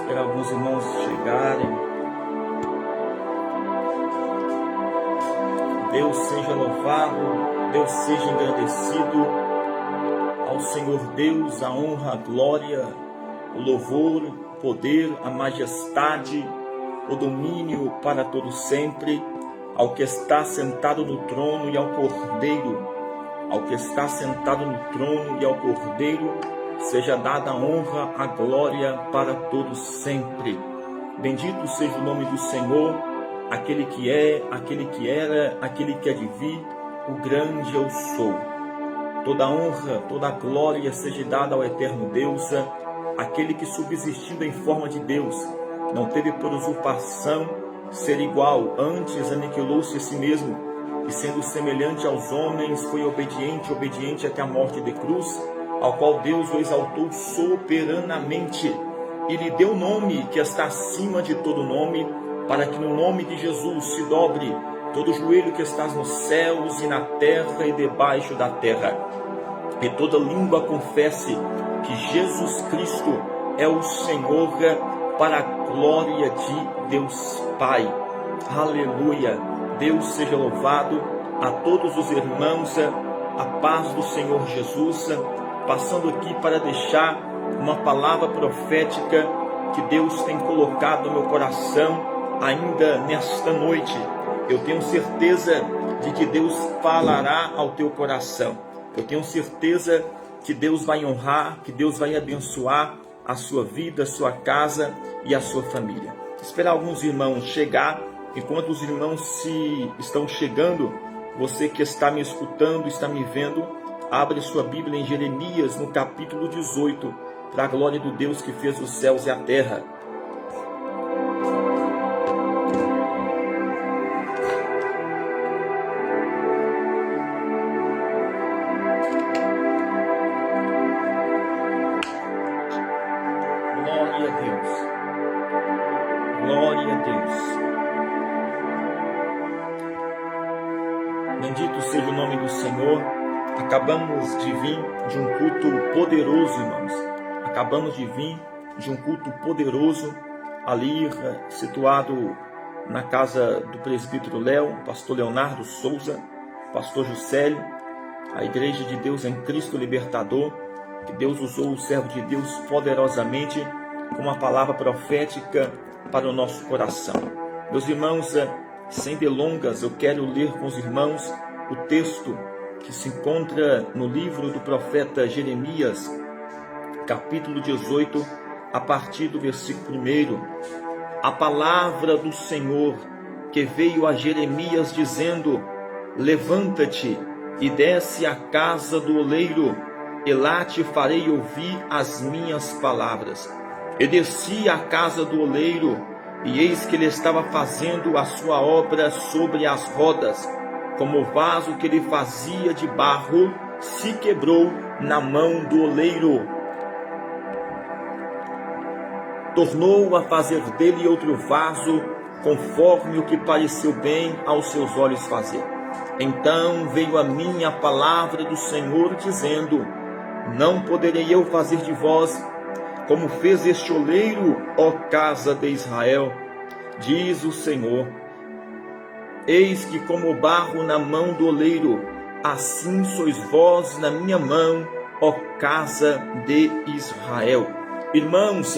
Esperar alguns irmãos chegarem. Deus seja louvado, Deus seja engrandecido. Ao Senhor Deus a honra, a glória, o louvor, o poder, a majestade, o domínio para todo sempre, ao que está sentado no trono e ao Cordeiro. Ao que está sentado no trono e ao Cordeiro, seja dada a honra, a glória para todos sempre. Bendito seja o nome do Senhor, aquele que é, aquele que era, aquele que há de vir, o grande eu sou. Toda a honra, toda a glória seja dada ao eterno Deus, aquele que subsistindo em forma de Deus, não teve por usurpação ser igual, antes aniquilou-se a si mesmo, e sendo semelhante aos homens, foi obediente até a morte de cruz, ao qual Deus o exaltou soberanamente, e lhe deu nome que está acima de todo nome, para que no nome de Jesus se dobre todo joelho que está nos céus e na terra e debaixo da terra, e toda língua confesse que Jesus Cristo é o Senhor, para a glória de Deus Pai. Aleluia! Deus seja louvado. A todos os irmãos, a paz do Senhor Jesus, passando aqui para deixar uma palavra profética que Deus tem colocado no meu coração ainda nesta noite. Eu tenho certeza de que Deus falará ao teu coração. Eu tenho certeza que Deus vai honrar, que Deus vai abençoar a sua vida, a sua casa e a sua família. Esperar alguns irmãos chegar. Enquanto os irmãos estão chegando, você que está me escutando, está me vendo, abre sua Bíblia em Jeremias, no capítulo 18, para a glória do Deus que fez os céus e a terra. Glória a Deus. Glória a Deus. Bendito seja o nome do Senhor. Acabamos de vir de um culto poderoso, irmãos. Acabamos de vir de um culto poderoso, ali situado na casa do presbítero Léo, pastor Leonardo Souza, pastor Juscelio, a Igreja de Deus em Cristo Libertador, que Deus usou o servo de Deus poderosamente com uma palavra profética para o nosso coração. Meus irmãos, sem delongas, eu quero ler com os irmãos o texto que se encontra no livro do profeta Jeremias, capítulo 18, a partir do versículo 1. A palavra do Senhor que veio a Jeremias dizendo: levanta-te e desce à casa do oleiro, e lá te farei ouvir as minhas palavras. E desci à casa do oleiro, e eis que ele estava fazendo a sua obra sobre as rodas, como o vaso que ele fazia de barro se quebrou na mão do oleiro. Tornou a fazer dele outro vaso, conforme o que pareceu bem aos seus olhos fazer. Então veio a mim a palavra do Senhor, dizendo: não poderei eu fazer de vós como fez este oleiro, ó casa de Israel? Diz o Senhor: eis que como barro na mão do oleiro, assim sois vós na minha mão, ó casa de Israel. Irmãos,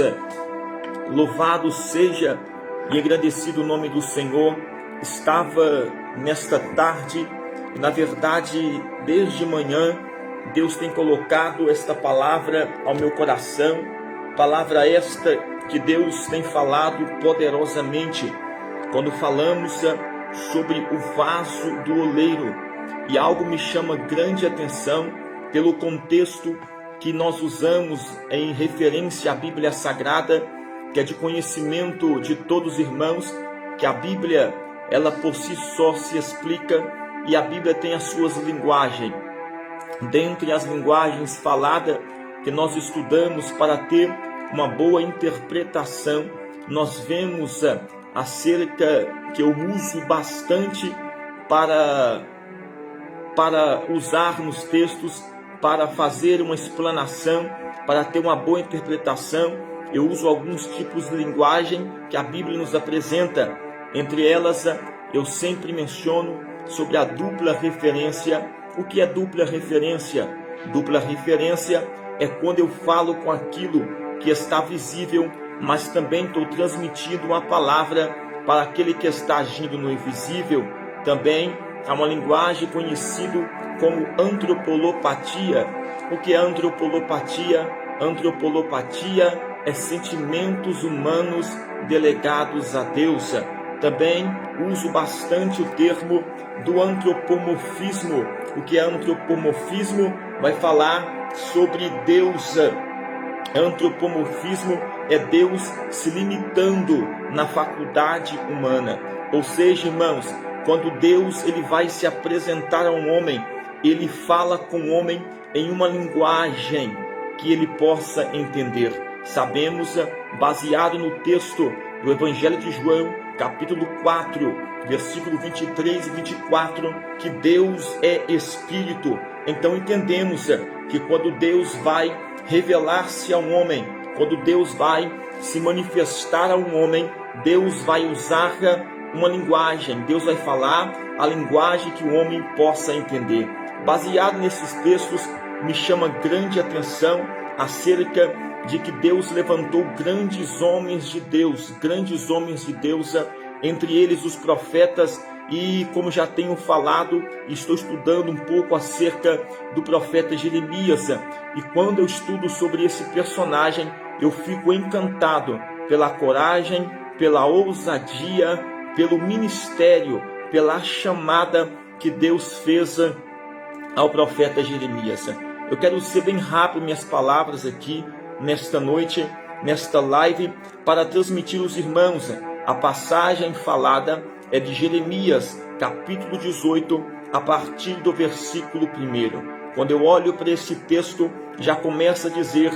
louvado seja e agradecido o nome do Senhor. Estava nesta tarde, na verdade, desde manhã, Deus tem colocado esta palavra ao meu coração, palavra esta que Deus tem falado poderosamente, quando falamos sobre o vaso do oleiro, e algo me chama grande atenção pelo contexto que nós usamos em referência à Bíblia Sagrada, que é de conhecimento de todos os irmãos, que a Bíblia, ela por si só se explica, e a Bíblia tem as suas linguagens. Dentre as linguagens faladas que nós estudamos para ter uma boa interpretação, nós vemos acerca que eu uso bastante para usar nos textos, para fazer uma explanação, para ter uma boa interpretação. eu uso alguns tipos de linguagem que a Bíblia nos apresenta. Entre elas, eu sempre menciono sobre a dupla referência. O que é dupla referência? Dupla referência é quando eu falo com aquilo que está visível, mas também estou transmitindo uma palavra para aquele que está agindo no invisível. Também há uma linguagem conhecida como antropolopatia. O que é antropolopatia? Antropolopatia é sentimentos humanos delegados a Deus. Também uso bastante o termo do antropomorfismo. O que é antropomorfismo? Vai falar sobre Deus. Antropomorfismo é Deus se limitando na faculdade humana. Ou seja, irmãos, quando Deus ele vai se apresentar a um homem, ele fala com o homem em uma linguagem que ele possa entender. Sabemos, baseado no texto do Evangelho de João, capítulo 4, versículo 23 e 24, que Deus é Espírito. Então entendemos que quando Deus vai revelar-se a um homem, quando Deus vai se manifestar a um homem, Deus vai usar uma linguagem, Deus vai falar a linguagem que o homem possa entender. Baseado nesses textos, me chama grande atenção acerca de que Deus levantou grandes homens de Deus, entre eles os profetas, e como já tenho falado, estou estudando um pouco acerca do profeta Jeremias, e quando eu estudo sobre esse personagem, eu fico encantado pela coragem, pela ousadia, pelo ministério, pela chamada que Deus fez ao profeta Jeremias. Eu quero ser bem rápido minhas palavras aqui, nesta noite, nesta live, para transmitir aos irmãos. A passagem falada é de Jeremias, capítulo 18, a partir do versículo 1. Quando eu olho para esse texto, já começa a dizer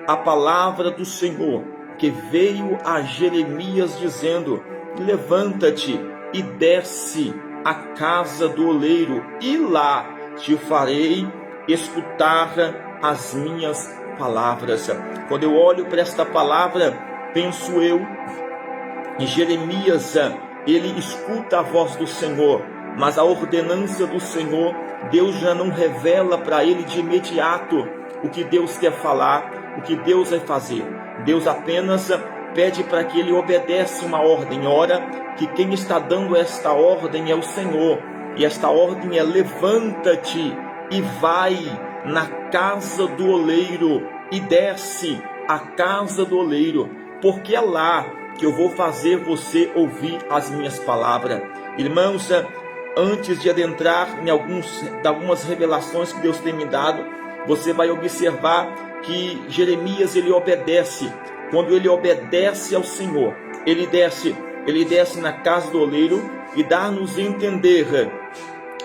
a palavra do Senhor, que veio a Jeremias dizendo: levanta-te e desce à casa do oleiro, e lá te farei escutar as minhas palavras. Quando eu olho para esta palavra, penso eu em Jeremias. Ele escuta a voz do Senhor, mas a ordenança do Senhor, Deus já não revela para ele de imediato o que Deus quer falar, o que Deus vai fazer. Deus apenas pede para que ele obedece uma ordem. Ora, que quem está dando esta ordem é o Senhor, e esta ordem é: levanta-te e vai na casa do oleiro, e desce à casa do oleiro, porque é lá que eu vou fazer você ouvir as minhas palavras. Irmãos, antes de adentrar em algumas revelações que Deus tem me dado, você vai observar que Jeremias ele obedece. Quando ele obedece ao Senhor, ele desce na casa do oleiro, e dá-nos a entender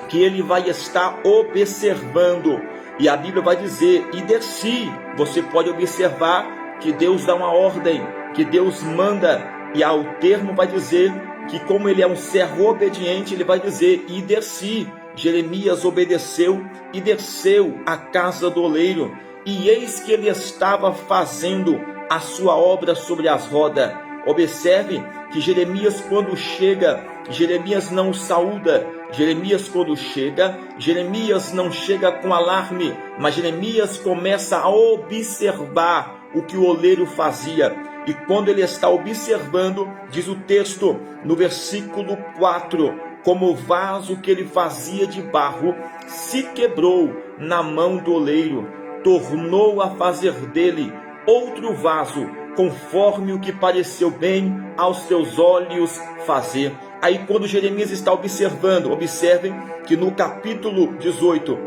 que ele vai estar observando. E a Bíblia vai dizer: e desci. Você pode observar que Deus dá uma ordem, que Deus manda, e ao termo vai dizer que, como ele é um servo obediente, ele vai dizer: e desci. Jeremias obedeceu e desceu à casa do oleiro, e eis que ele estava fazendo a sua obra sobre as rodas. Observe que Jeremias, quando chega, Jeremias não saúda. Jeremias, quando chega, Jeremias não chega com alarme, mas Jeremias começa a observar o que o oleiro fazia. E quando ele está observando, diz o texto no versículo 4: como o vaso que ele fazia de barro se quebrou na mão do oleiro, tornou a fazer dele outro vaso, conforme o que pareceu bem aos seus olhos fazer. Aí, quando Jeremias está observando, observem que no capítulo 18,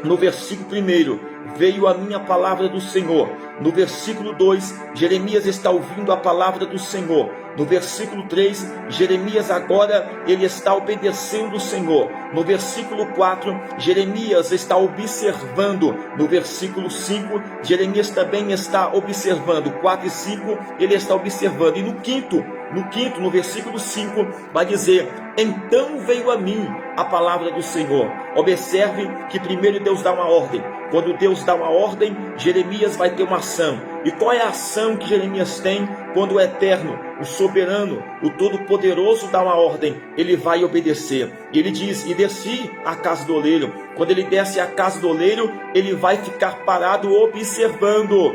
no versículo 1, veio a minha palavra do Senhor. No versículo 2, Jeremias está ouvindo a palavra do Senhor. No versículo 3, Jeremias agora ele está obedecendo o Senhor. No versículo 4, Jeremias está observando. No versículo 5, Jeremias também está observando. 4 e 5, ele está observando. E no versículo 5, vai dizer: então veio a mim a palavra do Senhor. Observe que primeiro Deus dá uma ordem. Quando Deus dá uma ordem, Jeremias vai ter uma ação. E qual é a ação que Jeremias tem quando o Eterno, o Soberano, o Todo-Poderoso dá uma ordem? Ele vai obedecer. E ele diz: e desci à casa do oleiro. Quando ele desce à casa do oleiro, ele vai ficar parado observando.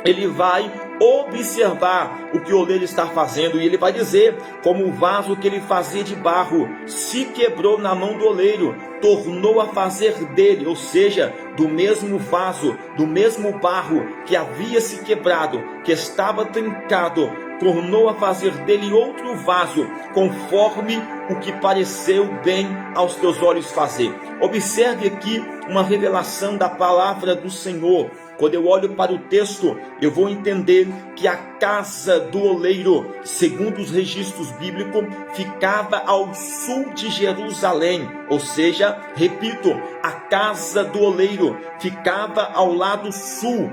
Ele vai observar o que o oleiro está fazendo, e ele vai dizer: como o vaso que ele fazia de barro se quebrou na mão do oleiro, tornou a fazer dele, ou seja, do mesmo vaso, do mesmo barro que havia se quebrado, que estava trincado, tornou a fazer dele outro vaso, conforme o que pareceu bem aos teus olhos fazer. Observe aqui uma revelação da palavra do Senhor. Quando eu olho para o texto, eu vou entender que a casa do oleiro, segundo os registros bíblicos, ficava ao sul de Jerusalém. Ou seja, repito, a casa do oleiro ficava ao lado sul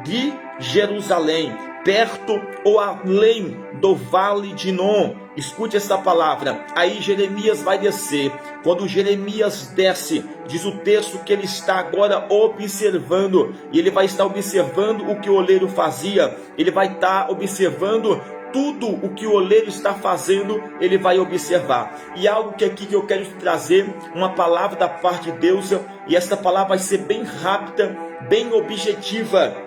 de Jerusalém, perto ou além do vale de Inom. Escute essa palavra. Aí Jeremias vai descer. Quando Jeremias desce, diz o texto que ele está agora observando, e ele vai estar observando o que o oleiro fazia, ele vai estar observando tudo o que o oleiro está fazendo, ele vai observar. E algo que aqui que eu quero trazer, uma palavra da parte de Deus, e esta palavra vai ser bem rápida, bem objetiva.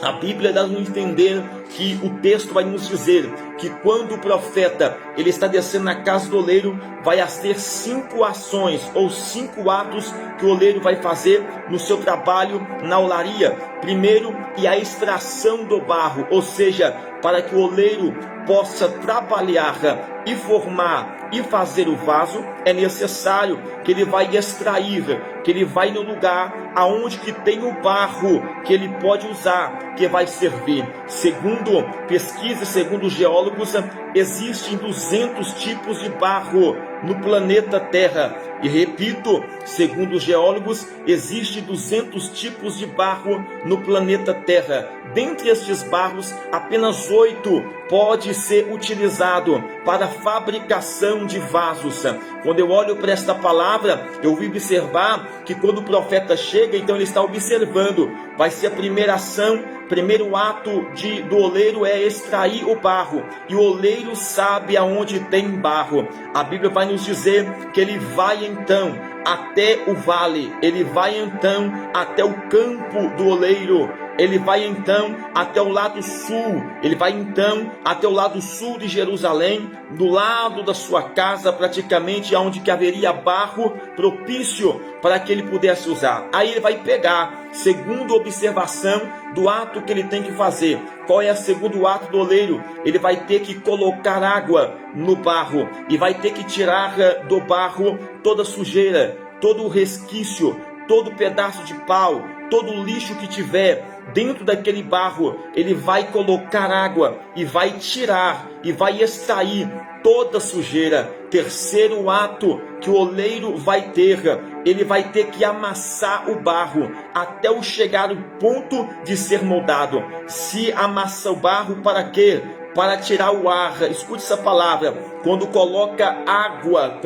A Bíblia dá a entender que o texto vai nos dizer que quando o profeta ele está descendo na casa do oleiro, vai ter 5 ações ou 5 atos que o oleiro vai fazer no seu trabalho na olaria. Primeiro, é a extração do barro, ou seja, para que o oleiro possa trabalhar e formar e fazer o vaso, é necessário que ele vai extrair, que ele vai no lugar aonde que tem o barro que ele pode usar, que vai servir. Segundo pesquisa, segundo geólogos, existem 200 tipos de barro no planeta Terra. E repito, segundo os geólogos, existem 200 tipos de barro no planeta Terra. Dentre estes barros, apenas 8 pode ser utilizado para a fabricação de vasos. Quando eu olho para esta palavra, eu vou observar que quando o profeta chega, então ele está observando. Vai ser a primeira ação, primeiro ato do oleiro é extrair o barro. E o oleiro sabe aonde tem barro. A Bíblia vai nos dizer que ele vai então até o vale, ele vai então até o campo do oleiro, ele vai então até o lado sul, ele vai então até o lado sul de Jerusalém, do lado da sua casa, praticamente onde que haveria barro propício para que ele pudesse usar. Aí ele vai pegar, segundo observação do ato que ele tem que fazer. Qual é o segundo ato do oleiro? Ele vai ter que colocar água no barro e vai ter que tirar do barro toda sujeira, todo o resquício, todo pedaço de pau, todo o lixo que tiver dentro daquele barro. Ele vai colocar água e vai tirar e vai extrair toda a sujeira. Terceiro ato que o oleiro vai ter, ele vai ter que amassar o barro até o chegar ao ponto de ser moldado. Se amassa o barro para quê? Para tirar o ar. Escute essa palavra. Quando coloca água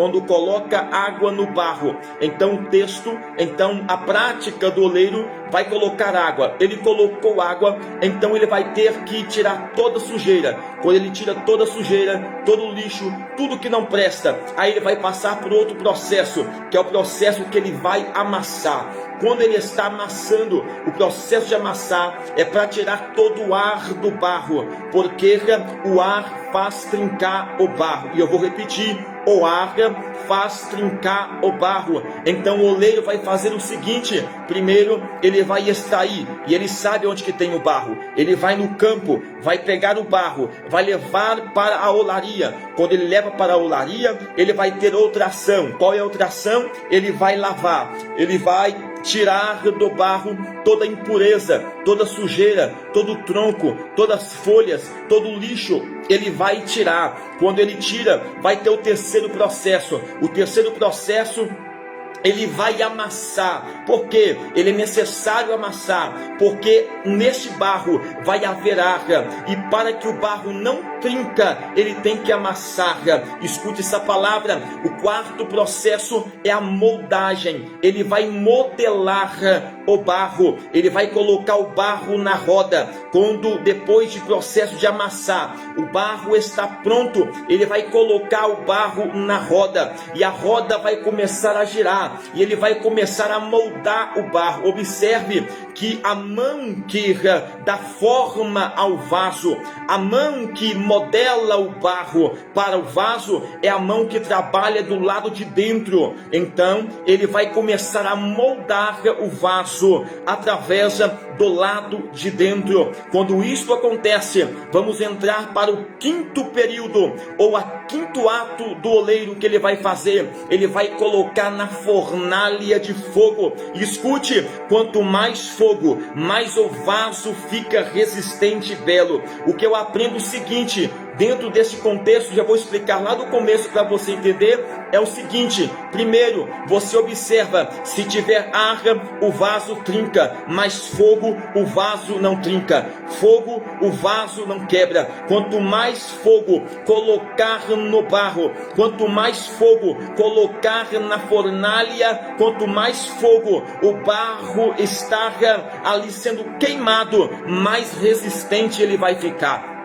no barro, então o texto, então a prática do oleiro vai colocar água. Ele colocou água, então ele vai ter que tirar toda a sujeira. Quando ele tira toda a sujeira, todo o lixo, tudo que não presta, aí ele vai passar por outro processo, que é o processo que ele vai amassar. Quando ele está amassando, o processo de amassar é para tirar todo o ar do barro, porque o ar faz trincar o barro. E eu vou repetir: o ar faz trincar o barro. Então o oleiro vai fazer o seguinte: primeiro ele vai extrair, e ele sabe onde que tem o barro. Ele vai no campo, vai pegar o barro, vai levar para a olaria. Quando ele leva para a olaria, ele vai ter outra ação. Qual é a outra ação? Ele vai lavar, ele vai tirar do barro toda a impureza, toda a sujeira, todo o tronco, todas as folhas, todo o lixo. Ele vai tirar. Quando ele tira, vai ter o terceiro processo. O terceiro processo, ele vai amassar. Por quê? Ele é necessário amassar, porque neste barro vai haver água, e para que o barro não trinca, ele tem que amassar. Escute essa palavra. O quarto processo é a moldagem. Ele vai modelar o barro, ele vai colocar o barro na roda. Quando depois de processo de amassar, o barro está pronto, ele vai colocar o barro na roda, e a roda vai começar a girar, e ele vai começar a moldar o barro. Observe que a mão que dá forma ao vaso, a mão que modela o barro para o vaso, é a mão que trabalha do lado de dentro. Então ele vai começar a moldar o vaso através do lado de dentro. Quando isso acontece, vamos entrar para o quinto período, ou a quinto ato do oleiro que ele vai fazer. Ele vai colocar na fornalha de fogo. E escute, quanto mais fogo, mais o vaso fica resistente e belo. O que eu aprendo é o seguinte, dentro desse contexto, já vou explicar lá do começo para você entender, é o seguinte: primeiro, você observa, se tiver ar, o vaso trinca, mas fogo, o vaso não trinca. Fogo, o vaso não quebra. Quanto mais fogo colocar no barro, quanto mais fogo colocar na fornalha, quanto mais fogo o barro está ali sendo queimado, mais resistente ele vai ficar.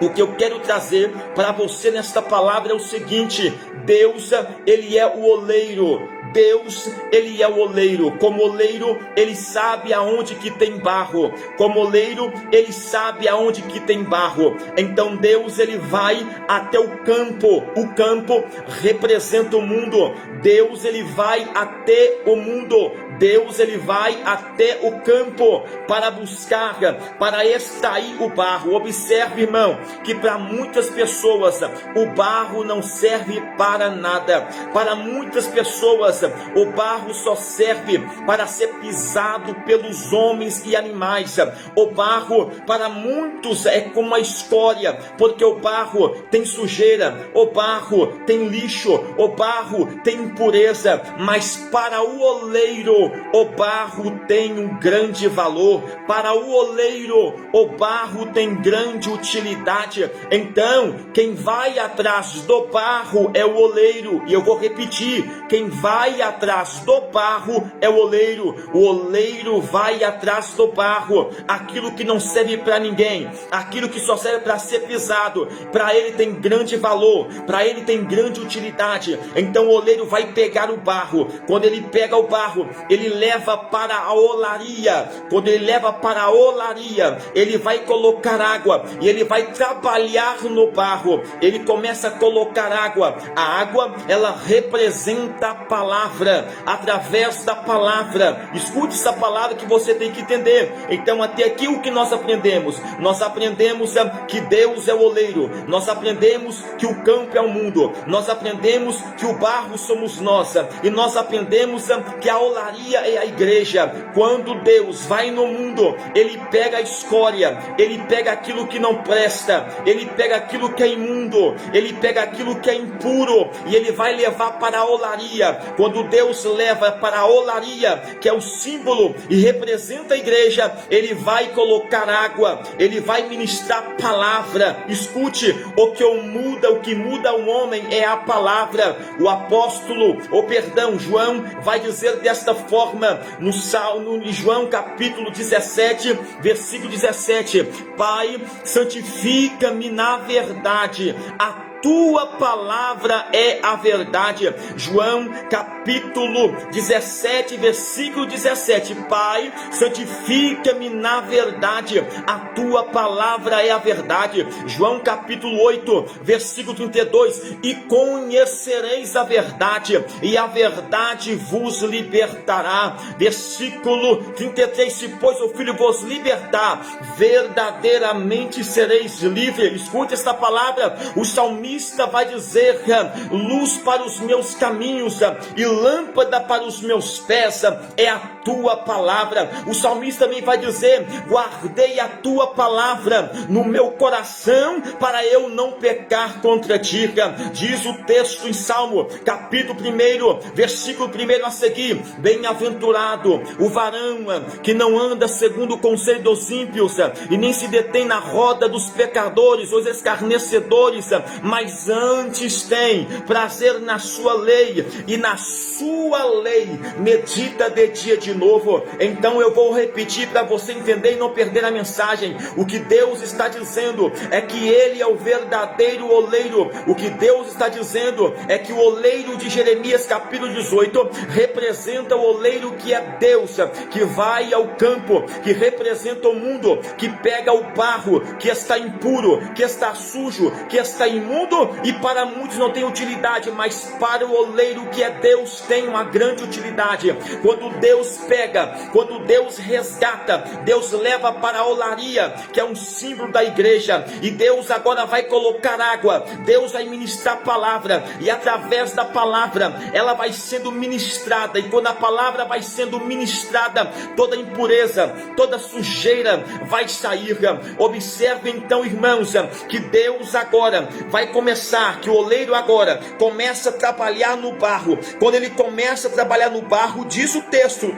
O que eu quero trazer para você nesta palavra é o seguinte: Deus, ele é o oleiro. Deus, ele é o oleiro. Como oleiro, ele sabe aonde que tem barro. Como oleiro, ele sabe aonde que tem barro. Então Deus, ele vai até o campo. O campo representa o mundo. Deus, ele vai até o mundo. Deus, ele vai até o campo para buscar, para extrair o barro. Observe, irmão, que para muitas pessoas o barro não serve para nada. Para muitas pessoas o barro só serve para ser pisado pelos homens e animais. O barro para muitos é como a escória, porque o barro tem sujeira, o barro tem lixo, o barro tem impureza. Mas para o oleiro, o barro tem um grande valor. Para o oleiro, o barro tem grande utilidade. Então, quem vai atrás do barro é o oleiro. E eu vou repetir: quem vai atrás do barro é o oleiro. O oleiro vai atrás do barro. Aquilo que não serve para ninguém, aquilo que só serve para ser pisado, para ele tem grande valor, para ele tem grande utilidade. Então o oleiro vai pegar o barro. Quando ele pega o barro, ele leva para a olaria. Quando ele leva para a olaria, ele vai colocar água e ele vai trabalhar no barro. Ele começa a colocar água. A água, ela representa a palavra. Através da palavra, escute essa palavra que você tem que entender. Então até aqui o que nós aprendemos? Nós aprendemos que Deus é o oleiro. Nós aprendemos que o campo é o mundo. Nós aprendemos que o barro somos nós. E nós aprendemos que a olaria é a igreja. Quando Deus vai no mundo, ele pega a escória, ele pega aquilo que não presta, ele pega aquilo que é imundo, ele pega aquilo que é impuro, e ele vai levar para a olaria. Quando Deus leva para a olaria, que é o símbolo e representa a igreja, ele vai colocar água, ele vai ministrar palavra. Escute, o que muda o homem é a palavra. O apóstolo, João vai dizer desta forma no João capítulo 17, versículo 17: Pai, santifica-me na verdade, a tua palavra é a verdade. João capítulo 17, versículo 17: Pai, santifica-me na verdade, a tua palavra é a verdade. João capítulo 8, versículo 32: E conhecereis a verdade, e a verdade vos libertará. Versículo 33: Se pois o Filho vos libertar, verdadeiramente sereis livres. Escute esta palavra. O salmista vai dizer: luz para os meus caminhos e lâmpada para os meus pés é a tua palavra. O salmista também vai dizer: guardei a tua palavra no meu coração para eu não pecar contra ti. Diz o texto em Salmo capítulo 1, versículo 1 a seguir: bem-aventurado o varão que não anda segundo o conselho dos ímpios, e nem se detém na roda dos pecadores, os escarnecedores, mas mas antes tem prazer na sua lei, e na sua lei medita de dia e de novo. Então eu vou repetir para você entender e não perder a mensagem. O que Deus está dizendo é que Ele é o verdadeiro oleiro. O que Deus está dizendo é que o oleiro de Jeremias capítulo 18 representa o oleiro que é Deus, que vai ao campo, que representa o mundo, que pega o barro que está impuro, que está sujo, que está imundo, e para muitos não tem utilidade, mas para o oleiro que é Deus tem uma grande utilidade. Quando Deus pega, quando Deus resgata, Deus leva para a olaria, que é um símbolo da igreja, e Deus agora vai colocar água, Deus vai ministrar a palavra, e através da palavra ela vai sendo ministrada, e quando a palavra vai sendo ministrada, toda impureza, toda sujeira vai sair. Observe então, irmãos, que Deus agora vai começar, que o oleiro agora começa a trabalhar no barro. Quando ele começa a trabalhar no barro, diz o texto,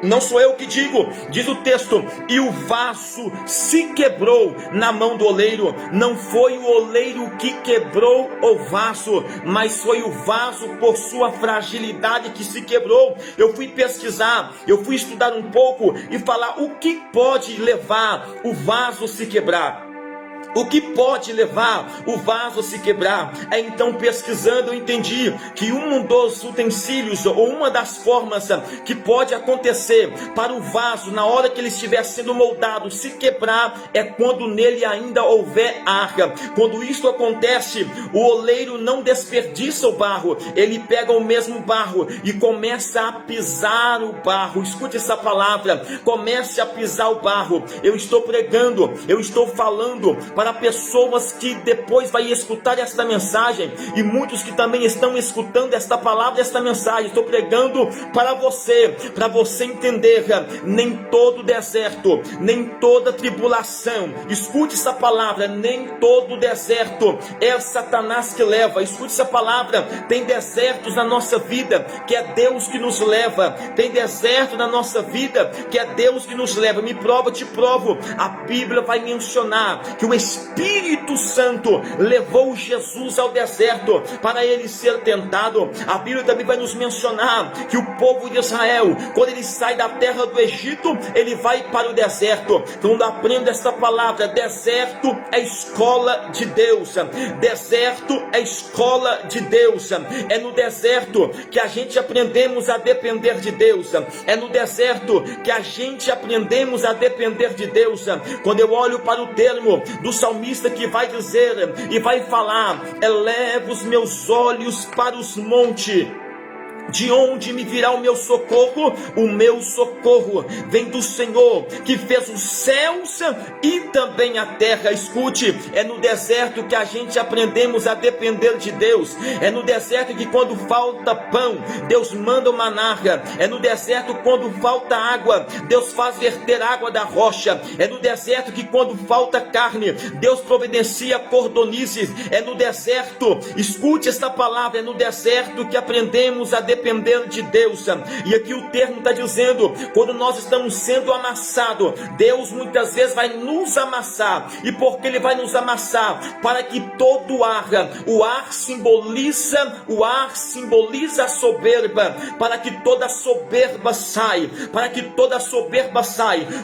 não sou eu que digo, diz o texto, e o vaso se quebrou na mão do oleiro. Não foi o oleiro que quebrou o vaso, mas foi o vaso por sua fragilidade que se quebrou. Eu fui pesquisar, eu fui estudar um pouco e falar o que pode levar o vaso a se quebrar. O que pode levar o vaso a se quebrar? Então, pesquisando, eu entendi que um dos utensílios, ou uma das formas que pode acontecer para o vaso, na hora que ele estiver sendo moldado, se quebrar, é quando nele ainda houver ar. Quando isto acontece, o oleiro não desperdiça o barro, ele pega o mesmo barro e começa a pisar o barro. Escute essa palavra, comece a pisar o barro. Eu estou pregando, eu estou falando para pessoas que depois vai escutar esta mensagem, e muitos que também estão escutando esta palavra, esta mensagem. Estou pregando para você entender, nem todo deserto, nem toda tribulação, escute essa palavra, nem todo deserto é Satanás que leva. Escute essa palavra, tem desertos na nossa vida que é Deus que nos leva, tem deserto na nossa vida que é Deus que nos leva. Me prova, te provo. A Bíblia vai mencionar que o Espírito Santo levou Jesus ao deserto para ele ser tentado. A Bíblia também vai nos mencionar que o povo de Israel, quando ele sai da terra do Egito, ele vai para o deserto. Quando aprendo esta palavra, deserto é escola de Deus, deserto é escola de Deus. É no deserto que a gente aprendemos a depender de Deus, é no deserto que a gente aprendemos a depender de Deus. Quando eu olho para o termo do salmista que vai dizer e vai falar: eleva os meus olhos para os montes, de onde me virá o meu socorro? O meu socorro vem do Senhor, que fez os céus e também a terra. Escute, é no deserto que a gente aprendemos a depender de Deus. É no deserto que quando falta pão, Deus manda uma maná. É no deserto quando falta água, Deus faz verter água da rocha. É no deserto que quando falta carne, Deus providencia cordonizes. É no deserto, escute esta palavra, é no deserto que aprendemos a depender de Deus. E aqui o termo está dizendo, quando nós estamos sendo amassados, Deus muitas vezes vai nos amassar. E por que Ele vai nos amassar? Para que todo o ar simboliza a soberba, para que toda soberba sai,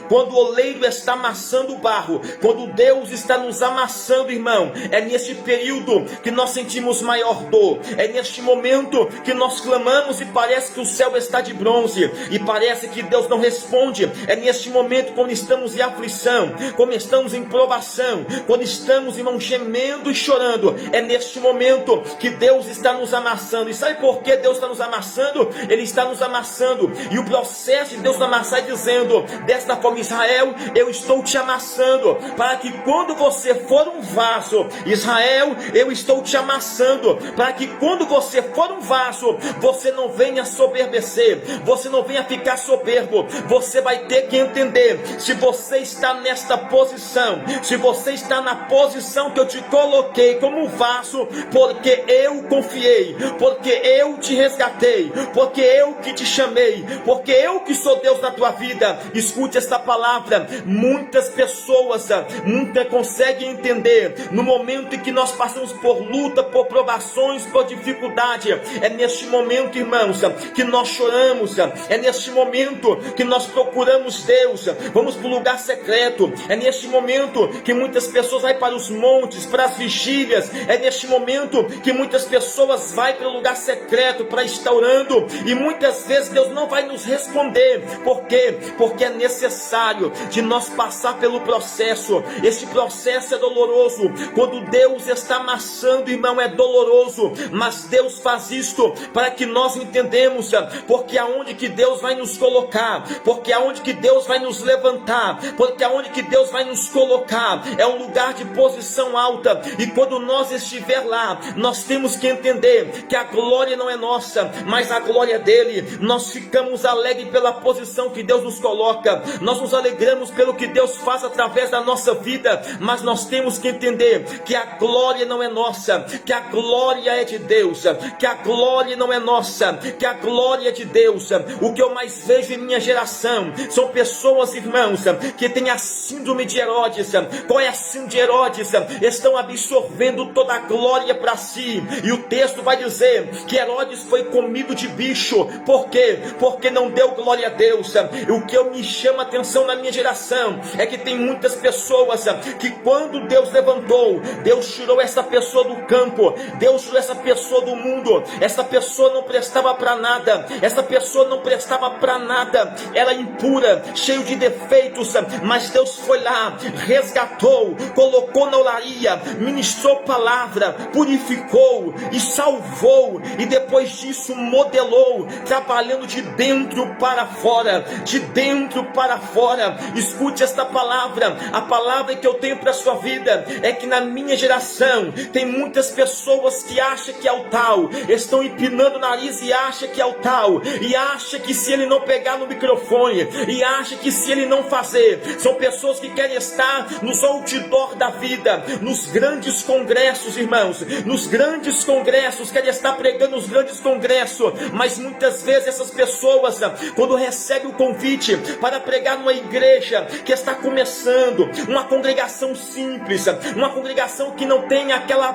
quando o oleiro está amassando o barro, quando Deus está nos amassando, irmão, é neste período que nós sentimos maior dor, é neste momento que nós clamamos e parece que o céu está de bronze, e parece que Deus não responde. É neste momento, quando estamos em aflição, quando estamos em provação, quando estamos, irmão, gemendo e chorando, é neste momento que Deus está nos amassando. E sabe por que Deus está nos amassando? Ele está nos amassando, e o processo de Deus nos amassar é dizendo, desta forma: Israel, eu estou te amassando, para que quando você for um vaso, Israel, eu estou te amassando, para que quando você for um vaso, você não venha soberbecer, você não venha ficar soberbo. Você vai ter que entender, se você está nesta posição, se você está na posição que eu te coloquei como vaso, porque eu confiei, porque eu te resgatei, porque eu que te chamei, porque eu que sou Deus na tua vida. Escute esta palavra. Muitas pessoas nunca conseguem entender, no momento em que nós passamos por luta, por provações, por dificuldade, é neste momento, irmãos, que nós choramos, é neste momento que nós procuramos Deus, vamos para o lugar secreto, é neste momento que muitas pessoas vão para os montes, para as vigílias, é neste momento que muitas pessoas vão para o lugar secreto para estar orando, e muitas vezes Deus não vai nos responder. Por quê? Porque é necessário de nós passar pelo processo. Este processo é doloroso. Quando Deus está amassando, irmão, é doloroso, mas Deus faz isto para que nós entendemos, porque aonde que Deus vai nos colocar, porque aonde que Deus vai nos levantar, porque aonde que Deus vai nos colocar é um lugar de posição alta, e quando nós estiver lá, nós temos que entender que a glória não é nossa, mas a glória é dele. Nós ficamos alegres pela posição que Deus nos coloca, nós nos alegramos pelo que Deus faz através da nossa vida, mas nós temos que entender que a glória não é nossa, que a glória é de Deus, que a glória não é nossa, que a glória é de Deus. O que eu mais vejo em minha geração são pessoas, irmãos, que têm a síndrome de Herodes. Qual é a síndrome de Herodes? Estão absorvendo toda a glória para si, e o texto vai dizer que Herodes foi comido de bicho. Por quê? Porque não deu glória a Deus. O que me chama a atenção na minha geração é que tem muitas pessoas que quando Deus levantou, Deus tirou essa pessoa do campo, Deus tirou essa pessoa do mundo. Essa pessoa não prestava para nada, essa pessoa não prestava para nada, era impura, cheio de defeitos, mas Deus foi lá, resgatou, colocou na olaria, ministrou palavra, purificou e salvou, e depois disso modelou, trabalhando de dentro para fora, de dentro para fora. Escute esta palavra. A palavra que eu tenho para a sua vida é que na minha geração tem muitas pessoas que acham que é o tal, estão empinando o nariz e acham que é o tal, e acham que se ele não pegar no microfone, e acham que se ele não fazer, são pessoas que querem estar nos outdoor da vida, nos grandes congressos, irmãos, nos grandes congressos, querem estar pregando nos grandes congressos, mas muitas vezes essas pessoas, quando recebem o convite para pregar numa igreja que está começando, uma congregação simples, uma congregação que não tem aquela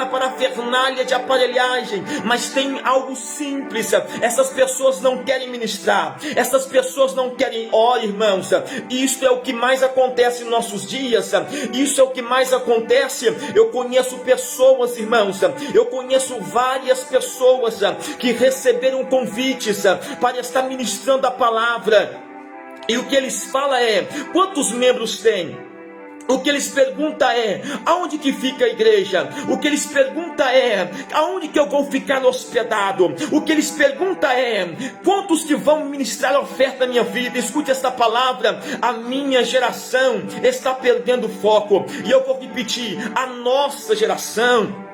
parafernália de aparelhagem, mas tem algo simples, essas pessoas não querem ministrar, essas pessoas não querem orar, irmãos. Isso é o que mais acontece em nossos dias, isso é o que mais acontece. Eu conheço pessoas, irmãos, eu conheço várias pessoas que receberam convites para estar ministrando a palavra, e o que eles falam é: quantos membros tem? O que eles perguntam é: aonde que fica a igreja? O que eles perguntam é: aonde que eu vou ficar hospedado? O que eles perguntam é: quantos que vão ministrar a oferta da minha vida? Escute essa palavra. A minha geração está perdendo foco, e eu vou repetir: a nossa geração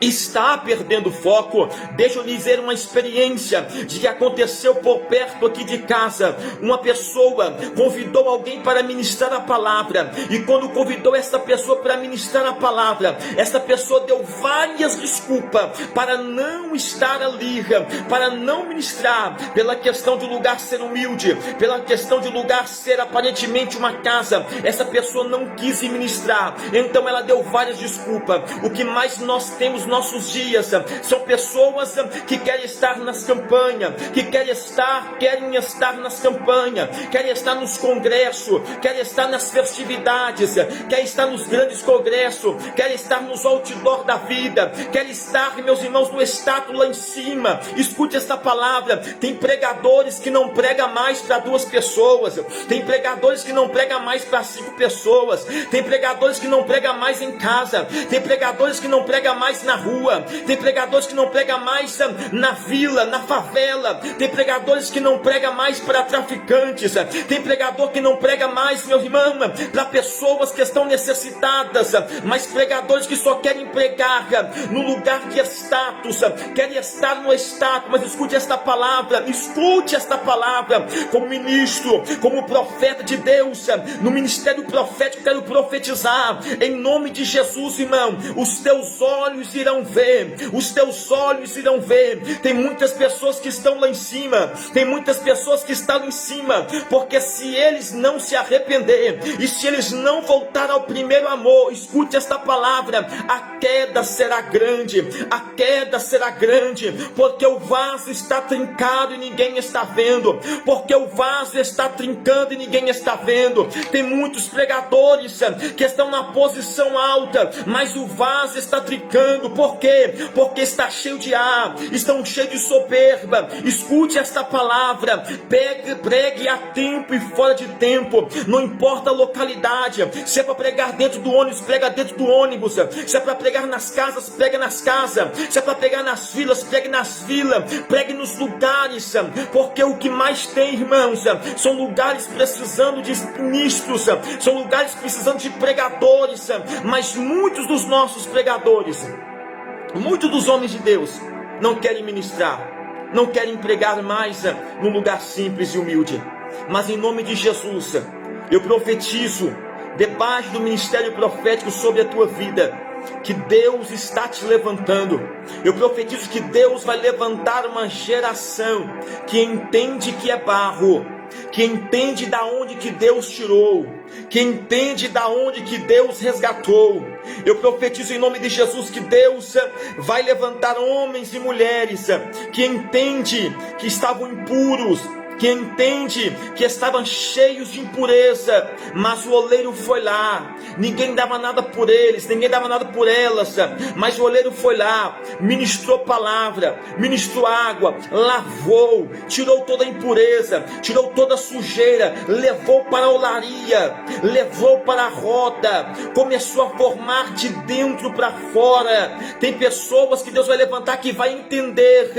está perdendo foco. Deixa eu lhe dizer uma experiência de que aconteceu por perto aqui de casa. Uma pessoa convidou alguém para ministrar a palavra, e quando convidou essa pessoa para ministrar a palavra, essa pessoa deu várias desculpas para não estar ali, para não ministrar, pela questão de o lugar ser humilde, pela questão de o lugar ser aparentemente uma casa. Essa pessoa não quis ministrar, então ela deu várias desculpas. O que mais nós temos nossos dias são pessoas que querem estar nas campanhas, que querem estar nas campanhas, querem estar nos congressos, querem estar nas festividades, querem estar nos grandes congressos, querem estar nos outdoor da vida, querem estar, meus irmãos, no status lá em cima. Escute essa palavra. Tem pregadores que não pregam mais para 2 pessoas, tem pregadores que não pregam mais para 5 pessoas, tem pregadores que não pregam mais em casa, tem pregadores que não pregam mais na rua, tem pregadores que não pregam mais na vila, na favela, tem pregadores que não pregam mais para traficantes, tem pregador que não prega mais, meu irmão, para pessoas que estão necessitadas, mas pregadores que só querem pregar no lugar de status, querem estar no status. Mas escute esta palavra, como ministro, como profeta de Deus, no ministério profético, quero profetizar, em nome de Jesus, irmão, os teus olhos irão ver, tem muitas pessoas que estão lá em cima, porque se eles não se arrepender, e se eles não voltar ao primeiro amor, escute esta palavra, a queda será grande, porque o vaso está trincado e ninguém está vendo, tem muitos pregadores que estão na posição alta, mas o vaso está trincando. Por quê? Porque está cheio de ar, estão cheios de soberba. Escute esta palavra, pregue a tempo e fora de tempo, não importa a localidade. Se é para pregar dentro do ônibus, prega dentro do ônibus. Se é para pregar nas casas, prega nas casas. Se é para pregar nas vilas, pregue nas vilas, pregue nos lugares, porque o que mais tem, irmãos, são lugares precisando de ministros, são lugares precisando de pregadores, mas muitos dos nossos pregadores, muitos dos homens de Deus não querem ministrar, não querem pregar mais num lugar simples e humilde. Mas em nome de Jesus, eu profetizo debaixo do ministério profético sobre a tua vida, que Deus está te levantando. Eu profetizo que Deus vai levantar uma geração que entende que é barro, que entende da onde que Deus tirou, que entende da onde que Deus resgatou. Eu profetizo em nome de Jesus que Deus vai levantar homens e mulheres que entende que estavam impuros, que entende que estavam cheios de impureza, mas o oleiro foi lá, ninguém dava nada por eles, ninguém dava nada por elas, mas o oleiro foi lá, ministrou palavra, ministrou água, lavou, tirou toda a impureza, tirou toda a sujeira, levou para a olaria, levou para a roda, começou a formar de dentro para fora. Tem pessoas que Deus vai levantar que vai entender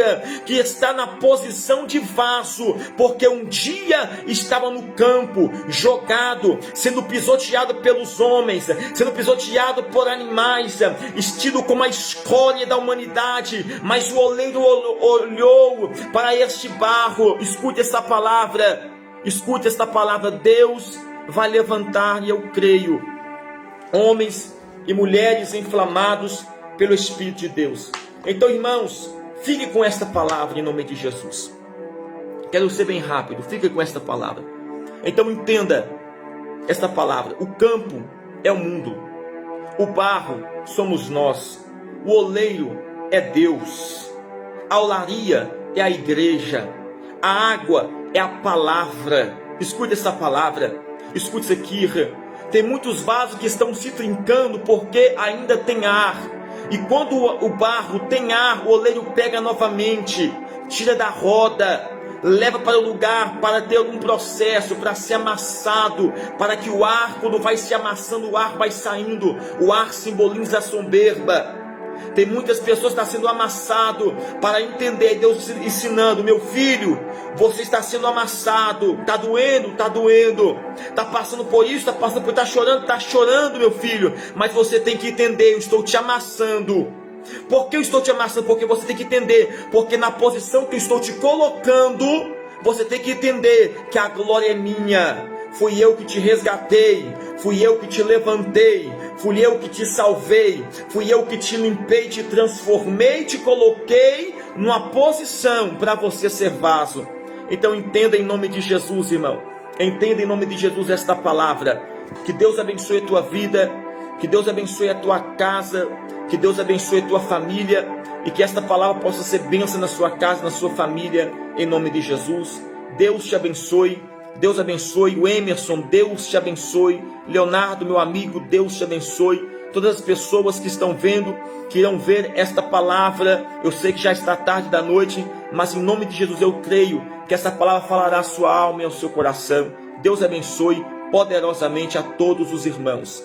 que está na posição de vaso, porque um dia estava no campo, jogado, sendo pisoteado pelos homens, sendo pisoteado por animais, vestido como a escória da humanidade, mas o oleiro olhou para este barro. Escute esta palavra, Deus vai levantar, e eu creio, homens e mulheres inflamados pelo Espírito de Deus. Então, irmãos, fique com esta palavra em nome de Jesus. Quero ser bem rápido, fique com esta palavra. Então entenda esta palavra. O campo é o mundo, o barro somos nós, o oleiro é Deus, a olaria é a igreja, a água é a palavra. Escute essa palavra, escute isso aqui. Tem muitos vasos que estão se trincando porque ainda tem ar, e quando o barro tem ar, o oleiro pega novamente, tira da roda, leva para o lugar para ter algum processo, para ser amassado, para que o ar, quando vai se amassando, o ar vai saindo. O ar simboliza a soberba. Tem muitas pessoas que estão sendo amassado para entender, Deus ensinando: meu filho, você está sendo amassado, está doendo, está passando por isso, está chorando, meu filho, mas você tem que entender, eu estou te amassando. Por que eu estou te amassando? Porque você tem que entender, porque na posição que eu estou te colocando, você tem que entender que a glória é minha. Fui eu que te resgatei, fui eu que te levantei, fui eu que te salvei, fui eu que te limpei, te transformei, te coloquei numa posição para você ser vaso. Então entenda em nome de Jesus, irmão, entenda em nome de Jesus esta palavra. Que Deus abençoe a tua vida, que Deus abençoe a tua casa, que Deus abençoe a tua família, e que esta palavra possa ser bênção na sua casa, na sua família, em nome de Jesus. Deus te abençoe, Deus abençoe o Emerson, Deus te abençoe, Leonardo, meu amigo, Deus te abençoe, todas as pessoas que estão vendo, que irão ver esta palavra. Eu sei que já está tarde da noite, mas em nome de Jesus eu creio que essa palavra falará à sua alma e ao seu coração. Deus abençoe poderosamente a todos os irmãos.